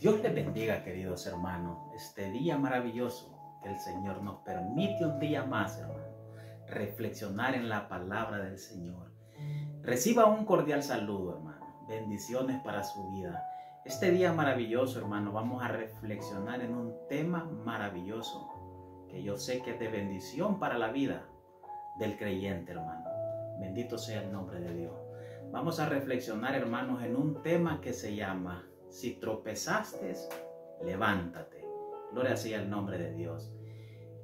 Dios les bendiga, queridos hermanos, este día maravilloso que el Señor nos permite un día más, hermano, reflexionar en la palabra del Señor. Reciba un cordial saludo, hermano. Bendiciones para su vida. Este día maravilloso, hermano, vamos a reflexionar en un tema maravilloso que yo sé que es de bendición para la vida del creyente, hermano. Bendito sea el nombre de Dios. Vamos a reflexionar, hermanos, en un tema que se llama: si tropezaste, levántate. Gloria sea el nombre de Dios.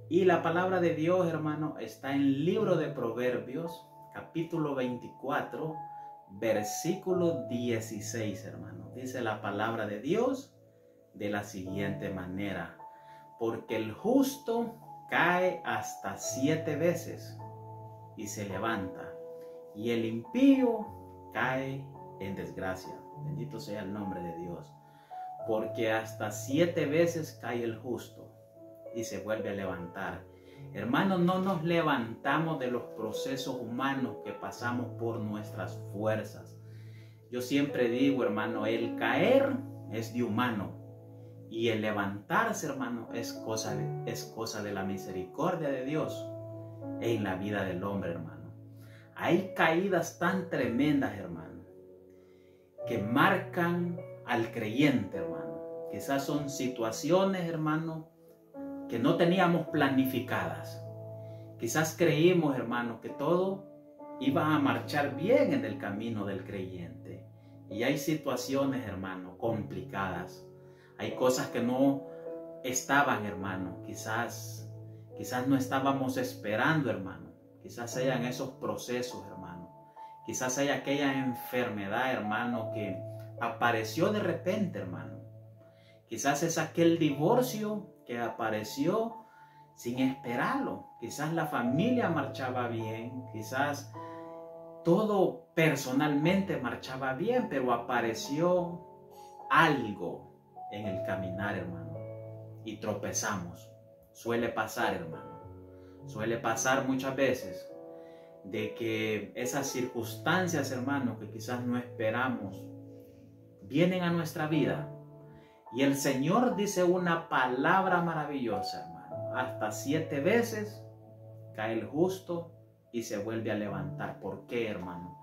Y la palabra de Dios, hermano, está en el libro de Proverbios, capítulo 24, versículo 16, hermano. Dice la palabra de Dios de la siguiente manera: porque el justo cae hasta 7 veces y se levanta, y el impío cae en desgracia. Bendito sea el nombre de Dios. Porque hasta 7 veces cae el justo y se vuelve a levantar. Hermanos, no nos levantamos de los procesos humanos que pasamos por nuestras fuerzas. Yo siempre digo, hermano, el caer es de humano y el levantarse, hermano, es cosa de la misericordia de Dios en la vida del hombre, hermano. Hay caídas tan tremendas, hermano, que marcan al creyente, hermano. Quizás son situaciones, hermano, que no teníamos planificadas. Quizás creímos, hermano, que todo iba a marchar bien en el camino del creyente. Y hay situaciones, hermano, complicadas. Hay cosas que no estaban, hermano. Quizás no estábamos esperando, hermano. Quizás hayan esos procesos, hermano. Quizás haya aquella enfermedad, hermano, que apareció de repente, hermano. Quizás es aquel divorcio que apareció sin esperarlo. Quizás la familia marchaba bien. Quizás todo personalmente marchaba bien, pero apareció algo en el caminar, hermano. Y tropezamos. Suele pasar, hermano. Suele pasar muchas veces de que esas circunstancias, hermano, que quizás no esperamos, vienen a nuestra vida. Y el Señor dice una palabra maravillosa, hermano: hasta 7 veces cae el justo y se vuelve a levantar. ¿Por qué, hermano?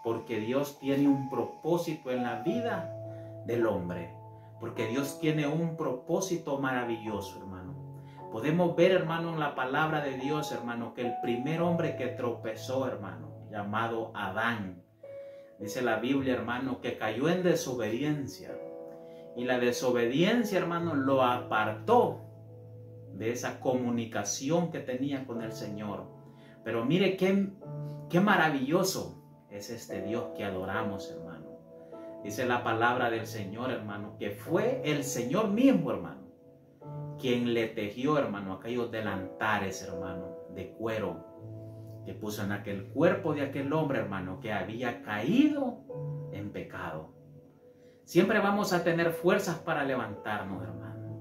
Porque Dios tiene un propósito en la vida del hombre. Porque Dios tiene un propósito maravilloso, hermano. Podemos ver, hermano, en la palabra de Dios, hermano, que el primer hombre que tropezó, hermano, llamado Adán, dice la Biblia, hermano, que cayó en desobediencia. Y la desobediencia, hermano, lo apartó de esa comunicación que tenía con el Señor. Pero mire qué maravilloso es este Dios que adoramos, hermano. Dice la palabra del Señor, hermano, que fue el Señor mismo, hermano, quien le tejió, hermano, aquellos delantares, hermano, de cuero, que puso en aquel cuerpo de aquel hombre, hermano, que había caído en pecado. Siempre vamos a tener fuerzas para levantarnos, hermano.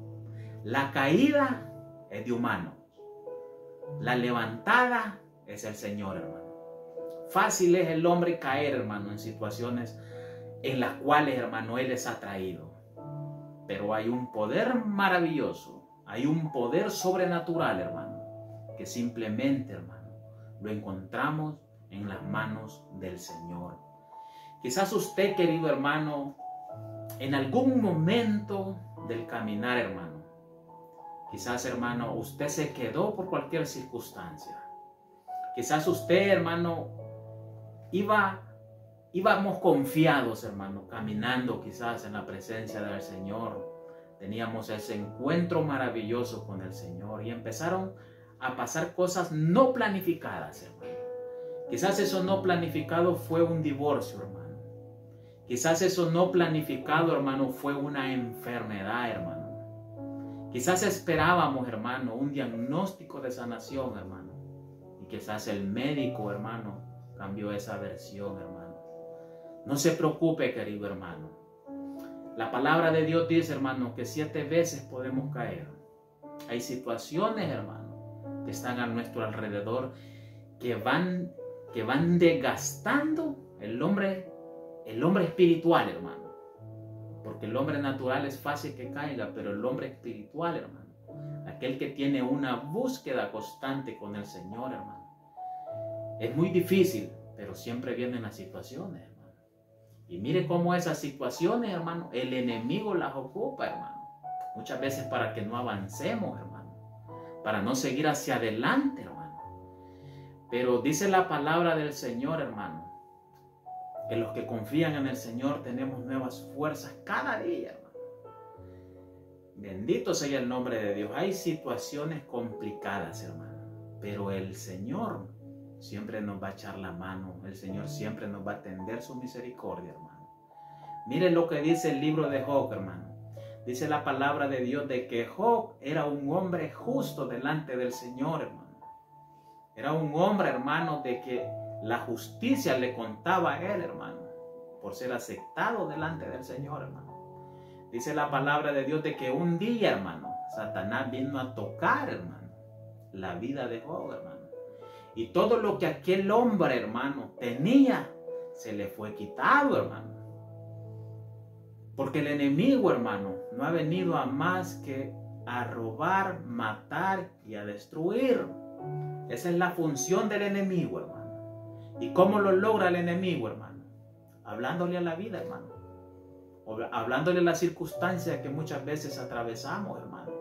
La caída es de humanos. La levantada es el Señor, hermano. Fácil es el hombre caer, hermano, en situaciones en las cuales, hermano, Él les ha traído. Pero hay un poder maravilloso. Hay un poder sobrenatural, hermano, que simplemente, hermano, lo encontramos en las manos del Señor. Quizás usted, querido hermano, en algún momento del caminar, hermano, quizás, hermano, usted se quedó por cualquier circunstancia. Quizás usted, hermano, íbamos confiados, hermano, caminando quizás en la presencia del Señor. Teníamos ese encuentro maravilloso con el Señor y empezaron a pasar cosas no planificadas, hermano. Quizás eso no planificado fue un divorcio, hermano. Quizás eso no planificado, hermano, fue una enfermedad, hermano. Quizás esperábamos, hermano, un diagnóstico de sanación, hermano. Y quizás el médico, hermano, cambió esa versión, hermano. No se preocupe, querido hermano. La palabra de Dios dice, hermano, que 7 veces podemos caer. Hay situaciones, hermano, que están a nuestro alrededor que van desgastando el hombre espiritual, hermano. Porque el hombre natural es fácil que caiga, pero el hombre espiritual, hermano, aquel que tiene una búsqueda constante con el Señor, hermano, es muy difícil, pero siempre vienen las situaciones, hermano. Y mire cómo esas situaciones, hermano, el enemigo las ocupa, hermano. Muchas veces para que no avancemos, hermano, para no seguir hacia adelante, hermano. Pero dice la palabra del Señor, hermano, que los que confían en el Señor tenemos nuevas fuerzas cada día, hermano. Bendito sea el nombre de Dios. Hay situaciones complicadas, hermano, pero el Señor siempre nos va a echar la mano. El Señor siempre nos va a tender su misericordia, hermano. Miren lo que dice el libro de Job, hermano. Dice la palabra de Dios de que Job era un hombre justo delante del Señor, hermano. Era un hombre, hermano, de que la justicia le contaba a él, hermano, por ser aceptado delante del Señor, hermano. Dice la palabra de Dios de que un día, hermano, Satanás vino a tocar, hermano, la vida de Job, hermano. Y todo lo que aquel hombre, hermano, tenía, se le fue quitado, hermano. Porque el enemigo, hermano, no ha venido a más que a robar, matar y a destruir. Esa es la función del enemigo, hermano. ¿Y cómo lo logra el enemigo, hermano? Hablándole a la vida, hermano. Hablándole a las circunstancias que muchas veces atravesamos, hermano.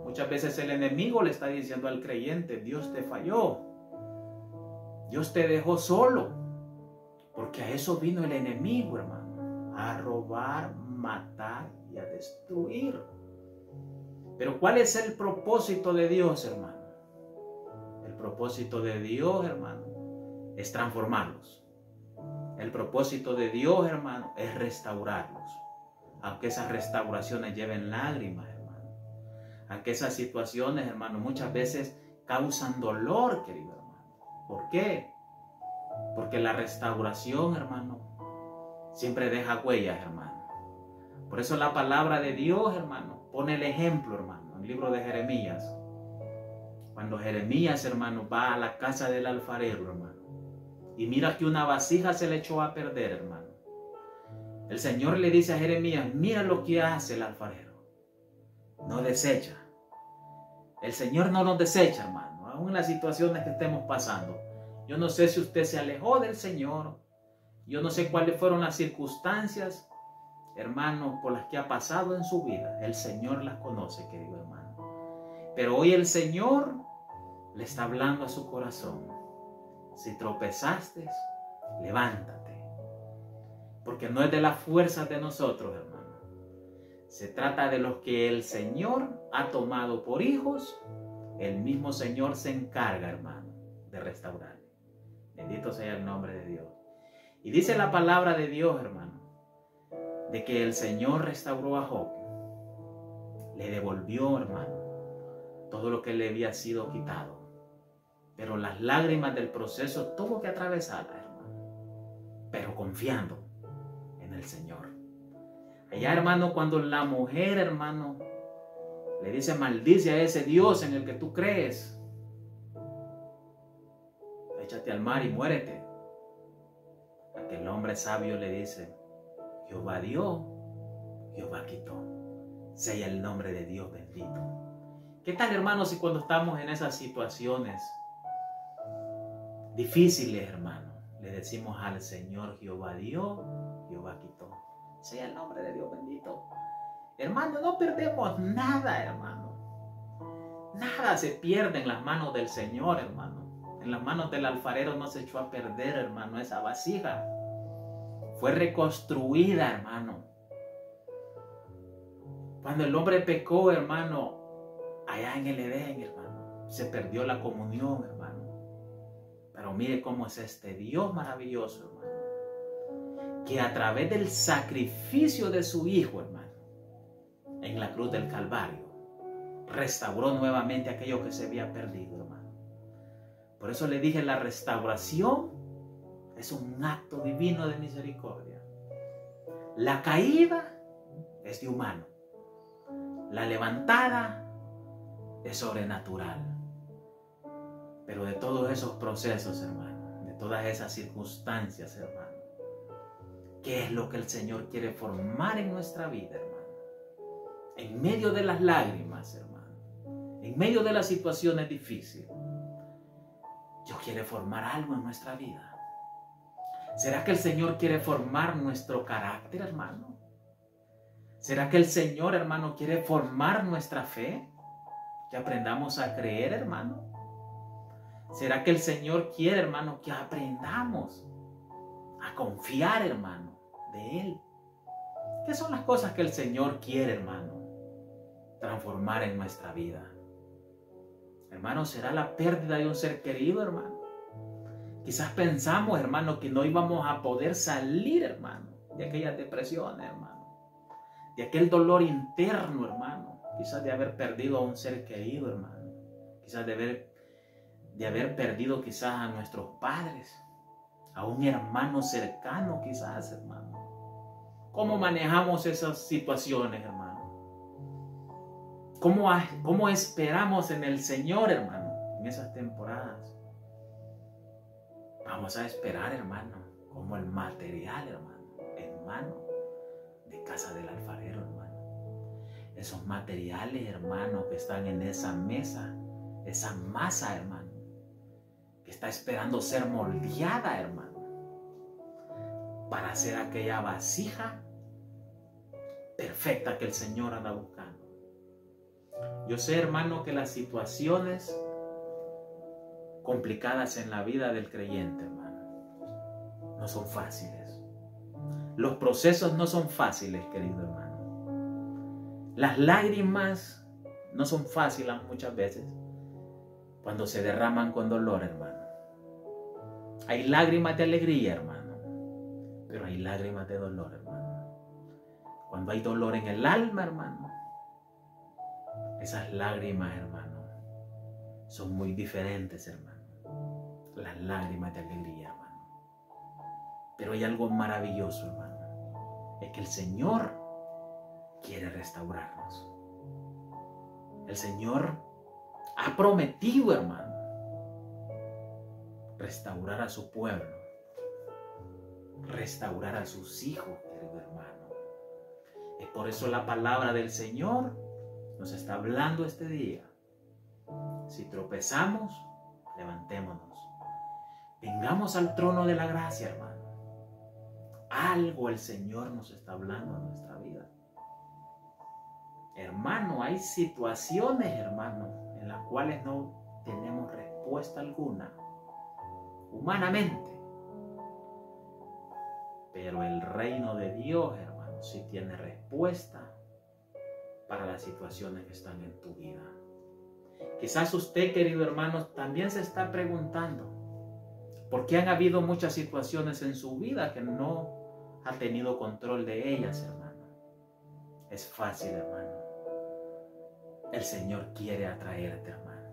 Muchas veces el enemigo le está diciendo al creyente, Dios te falló. Dios te dejó solo. Porque a eso vino el enemigo, hermano. A robar, matar y a destruir. Pero ¿cuál es el propósito de Dios, hermano? El propósito de Dios, hermano, es transformarlos. El propósito de Dios, hermano, es restaurarlos. Aunque esas restauraciones lleven lágrimas, hermano. Aunque esas situaciones, hermano, muchas veces causan dolor, querido hermano. ¿Por qué? Porque la restauración, hermano, siempre deja huellas, hermano. Por eso la palabra de Dios, hermano, pone el ejemplo, hermano, en el libro de Jeremías. Cuando Jeremías, hermano, va a la casa del alfarero, hermano, y mira que una vasija se le echó a perder, hermano. El Señor le dice a Jeremías, mira lo que hace el alfarero. No desecha. El Señor no nos desecha, hermano, aún en las situaciones que estemos pasando. Yo no sé si usted se alejó del Señor. Yo no sé cuáles fueron las circunstancias, hermano, por las que ha pasado en su vida. El Señor las conoce, querido hermano. Pero hoy el Señor le está hablando a su corazón. Si tropezaste, levántate. Porque no es de las fuerzas de nosotros, hermano. Se trata de los que el Señor ha tomado por hijos. El mismo Señor se encarga, hermano, de restaurarle. Bendito sea el nombre de Dios. Y dice la palabra de Dios, hermano, de que el Señor restauró a Job. Le devolvió, hermano, todo lo que le había sido quitado. Pero las lágrimas del proceso tuvo que atravesarlas, hermano. Pero confiando en el Señor. Allá, hermano, cuando la mujer, hermano, le dice, maldice a ese Dios en el que tú crees. Échate al mar y muérete. Aquel hombre sabio le dice, Jehová dio, Jehová quitó. Sea el nombre de Dios bendito. ¿Qué tal, hermanos, si cuando estamos en esas situaciones difíciles, hermano, le decimos al Señor, Jehová dio, Jehová quitó? Sea el nombre de Dios bendito. Hermano, no perdemos nada, hermano. Nada se pierde en las manos del Señor, hermano. En las manos del alfarero no se echó a perder, hermano, esa vasija. Fue reconstruida, hermano. Cuando el hombre pecó, hermano, allá en el Edén, hermano, se perdió la comunión, hermano. Pero mire cómo es este Dios maravilloso, hermano, que a través del sacrificio de su Hijo, hermano, en la cruz del Calvario, restauró nuevamente aquello que se había perdido, hermano. Por eso le dije, la restauración es un acto divino de misericordia. La caída es de humano. La levantada es sobrenatural. Pero de todos esos procesos, hermano, de todas esas circunstancias, hermano, qué es lo que el Señor quiere formar en nuestra vida, hermano. En medio de las lágrimas, hermano. En medio de las situaciones difíciles. Dios quiere formar algo en nuestra vida. ¿Será que el Señor quiere formar nuestro carácter, hermano? ¿Será que el Señor, hermano, quiere formar nuestra fe? Que aprendamos a creer, hermano. ¿Será que el Señor quiere, hermano, que aprendamos a confiar, hermano, de Él? ¿Qué son las cosas que el Señor quiere, hermano, transformar en nuestra vida? Hermano, ¿será la pérdida de un ser querido, hermano? Quizás pensamos, hermano, que no íbamos a poder salir, hermano, de aquellas depresiones, hermano. De aquel dolor interno, hermano. Quizás de haber perdido a un ser querido, hermano. Quizás de haber perdido quizás a nuestros padres. A un hermano cercano, quizás, hermano. ¿Cómo manejamos esas situaciones, hermano? ¿Cómo esperamos en el Señor, hermano, en esas temporadas? Vamos a esperar, hermano, como el material, hermano, de casa del alfarero, hermano. Esos materiales, hermano, que están en esa mesa, esa masa, hermano, que está esperando ser moldeada, hermano, para hacer aquella vasija perfecta que el Señor anda buscando. Yo sé, hermano, que las situaciones complicadas en la vida del creyente, hermano, no son fáciles. Los procesos no son fáciles, querido hermano. Las lágrimas no son fáciles muchas veces cuando se derraman con dolor, hermano. Hay lágrimas de alegría, hermano, pero hay lágrimas de dolor, hermano. Cuando hay dolor en el alma, hermano, esas lágrimas, hermano, son muy diferentes, hermano. Las lágrimas de alegría, hermano. Pero hay algo maravilloso, hermano. Es que el Señor quiere restaurarnos. El Señor ha prometido, hermano, restaurar a su pueblo. Restaurar a sus hijos, querido hermano. Es por eso la palabra del Señor nos está hablando este día. Si tropezamos, levantémonos. Vengamos al trono de la gracia, hermano. Algo el Señor nos está hablando en nuestra vida. Hermano, hay situaciones, hermano, en las cuales no tenemos respuesta alguna, humanamente. Pero el reino de Dios, hermano, sí tiene respuesta para las situaciones que están en tu vida. Quizás usted, querido hermano, también se está preguntando por qué han habido muchas situaciones en su vida que no ha tenido control de ellas, hermano. Es fácil, hermano. El Señor quiere atraerte, hermano.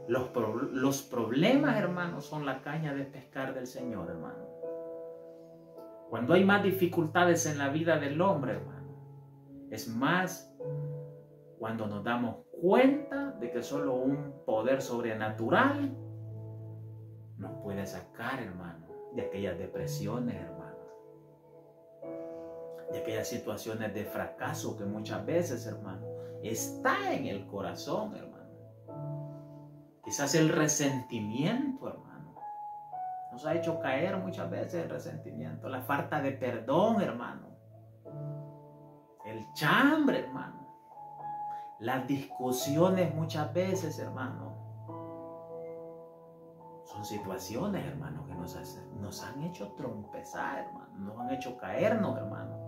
Los problemas, hermano, son la caña de pescar del Señor, hermano. Cuando hay más dificultades en la vida del hombre, hermano, es más cuando nos damos cuenta de que solo un poder sobrenatural nos puede sacar, hermano, de aquellas depresiones, hermano, de aquellas situaciones de fracaso que muchas veces, hermano, está en el corazón, hermano. Quizás el resentimiento, hermano, nos ha hecho caer muchas veces el resentimiento, la falta de perdón, hermano, el chambre, hermano. Las discusiones muchas veces, hermano, son situaciones, hermano, que nos han hecho trompezar, hermano, nos han hecho caernos, hermano.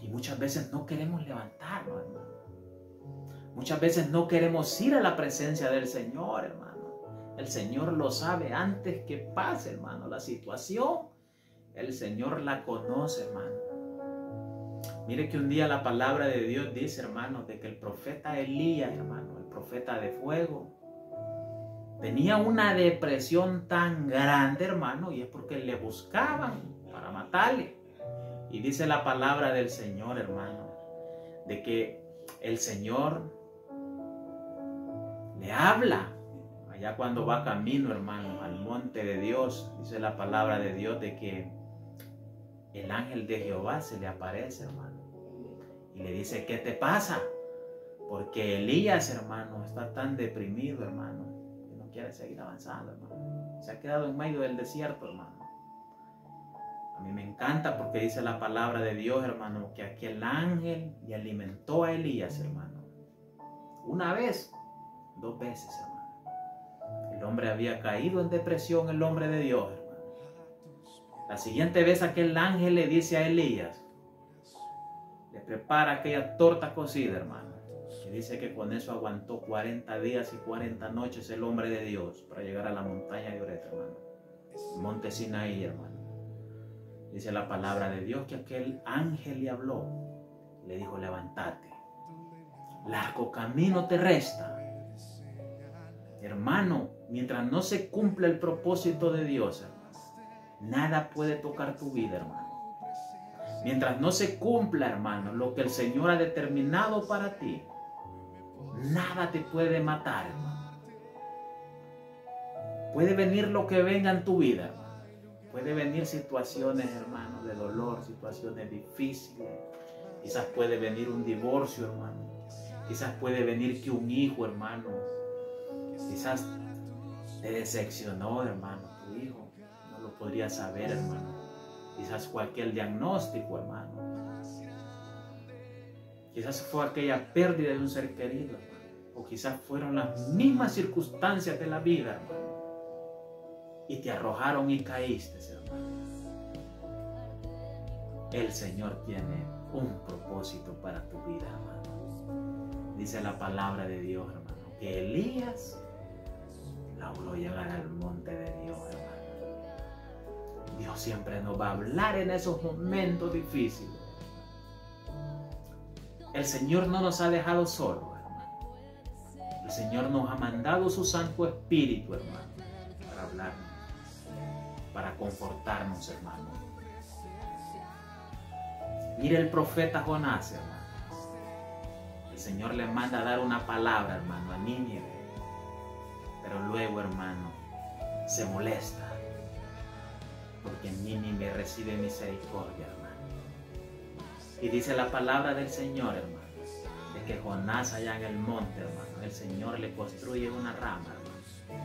Y muchas veces no queremos levantarnos, hermano. Muchas veces no queremos ir a la presencia del Señor, hermano. El Señor lo sabe antes que pase, hermano, la situación. El Señor la conoce, hermano. Mire que un día la palabra de Dios dice, hermano, de que el profeta Elías, hermano, el profeta de fuego, tenía una depresión tan grande, hermano, y es porque le buscaban para matarle. Y dice la palabra del Señor, hermano, de que el Señor le habla allá cuando va camino, hermano, al monte de Dios. Dice la palabra de Dios de que el ángel de Jehová se le aparece, hermano, y le dice, ¿qué te pasa? Porque Elías, hermano, está tan deprimido, hermano, que no quiere seguir avanzando, hermano. Se ha quedado en medio del desierto, hermano. A mí me encanta porque dice la palabra de Dios, hermano, que aquel ángel le alimentó a Elías, hermano. Una vez, 2 veces, hermano. El hombre había caído en depresión, el hombre de Dios, hermano. La siguiente vez aquel ángel le dice a Elías, le prepara aquella torta cocida, hermano. Y dice que con eso aguantó 40 días y 40 noches el hombre de Dios para llegar a la montaña de Oreb, hermano. El monte Sinaí, hermano. Dice la palabra de Dios que aquel ángel le habló. Le dijo, levántate. Largo camino te resta. Hermano, mientras no se cumpla el propósito de Dios, hermano, nada puede tocar tu vida, hermano. Mientras no se cumpla, hermano, lo que el Señor ha determinado para ti, nada te puede matar, hermano. Puede venir lo que venga en tu vida, hermano. Puede venir situaciones, hermano, de dolor, situaciones difíciles. Quizás puede venir un divorcio, hermano. Quizás puede venir que un hijo, hermano. Quizás te decepcionó, hermano, tu hijo. No lo podrías saber, hermano. Quizás fue aquel diagnóstico, hermano. Quizás fue aquella pérdida de un ser querido, hermano. O quizás fueron las mismas circunstancias de la vida, hermano. Y te arrojaron y caíste, hermano. El Señor tiene un propósito para tu vida, hermano. Dice la palabra de Dios, hermano, que Elías logró llegar al monte de Dios, hermano. Dios siempre nos va a hablar en esos momentos difíciles. El Señor no nos ha dejado solos, hermano. El Señor nos ha mandado su Santo Espíritu, hermano, para hablarnos, para confortarnos, hermano. Mire el profeta Jonás, hermano. El Señor le manda a dar una palabra, hermano, a Nínive. Pero luego, hermano, se molesta. Porque Nínive recibe misericordia, hermano. Y dice la palabra del Señor, hermano, de que Jonás allá en el monte, hermano, el Señor le construye una rama, hermano.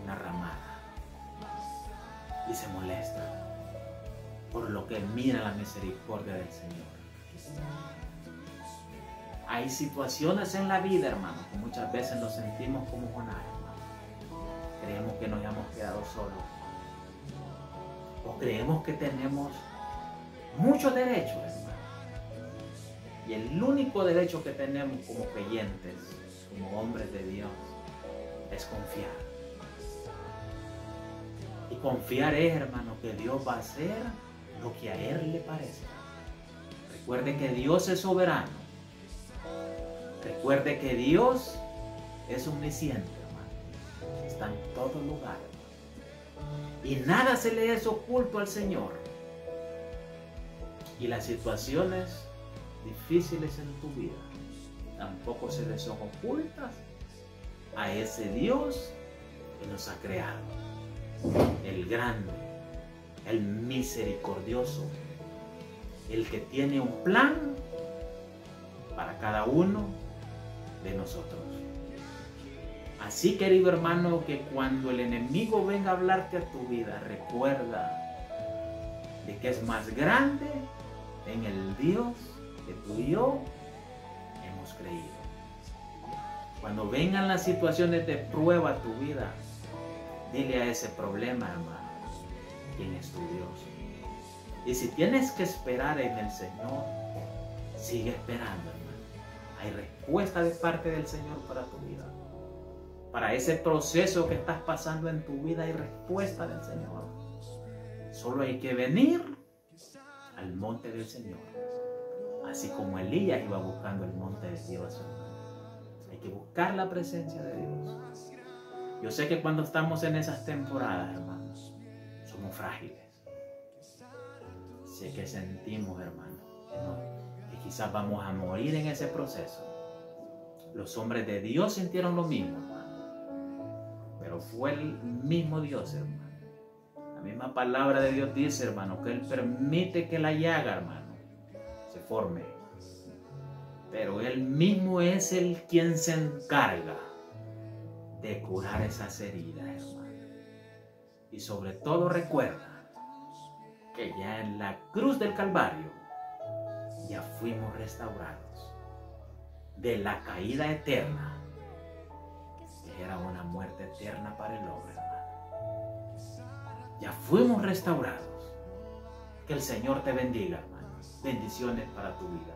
Una ramada. Y se molesta por lo que mira la misericordia del Señor. Hay situaciones en la vida, hermano, que muchas veces nos sentimos como Jonás, hermano. Creemos que nos hemos quedado solos. O creemos que tenemos muchos derechos, hermano. Y el único derecho que tenemos como creyentes, como hombres de Dios, es confiar. Y confiar es, hermano, que Dios va a hacer lo que a Él le parezca. Recuerde que Dios es soberano. Recuerde que Dios es omnisciente, hermano. Está en todo lugar, hermano. Y nada se le es oculto al Señor. Y las situaciones difíciles en tu vida tampoco se le son ocultas a ese Dios que nos ha creado. El grande, el misericordioso, el que tiene un plan para cada uno de nosotros. Así, querido hermano, que cuando el enemigo venga a hablarte a tu vida, recuerda de que es más grande en el Dios que tú y yo hemos creído. Cuando vengan las situaciones de prueba a tu vida, dile a ese problema, hermano, quién es tu Dios. Y si tienes que esperar en el Señor, sigue esperando, hermano. Hay respuesta de parte del Señor para tu vida. Para ese proceso que estás pasando en tu vida hay respuesta del Señor. Solo hay que venir al monte del Señor. Así como Elías iba buscando el monte de Dios, hermano. Hay que buscar la presencia de Dios. Yo sé que cuando estamos en esas temporadas, hermanos, somos frágiles. Sé que sentimos, hermanos, que quizás vamos a morir en ese proceso. Los hombres de Dios sintieron lo mismo, hermano. Pero fue el mismo Dios, hermano. La misma palabra de Dios dice, hermano, que Él permite que la llaga, hermano, se forme. Pero Él mismo es el quien se encarga de curar esas heridas, hermano. Y sobre todo recuerda que ya en la cruz del Calvario ya fuimos restaurados de la caída eterna, que era una muerte eterna para el hombre, hermano. Ya fuimos restaurados. Que el Señor te bendiga, hermano. Bendiciones para tu vida.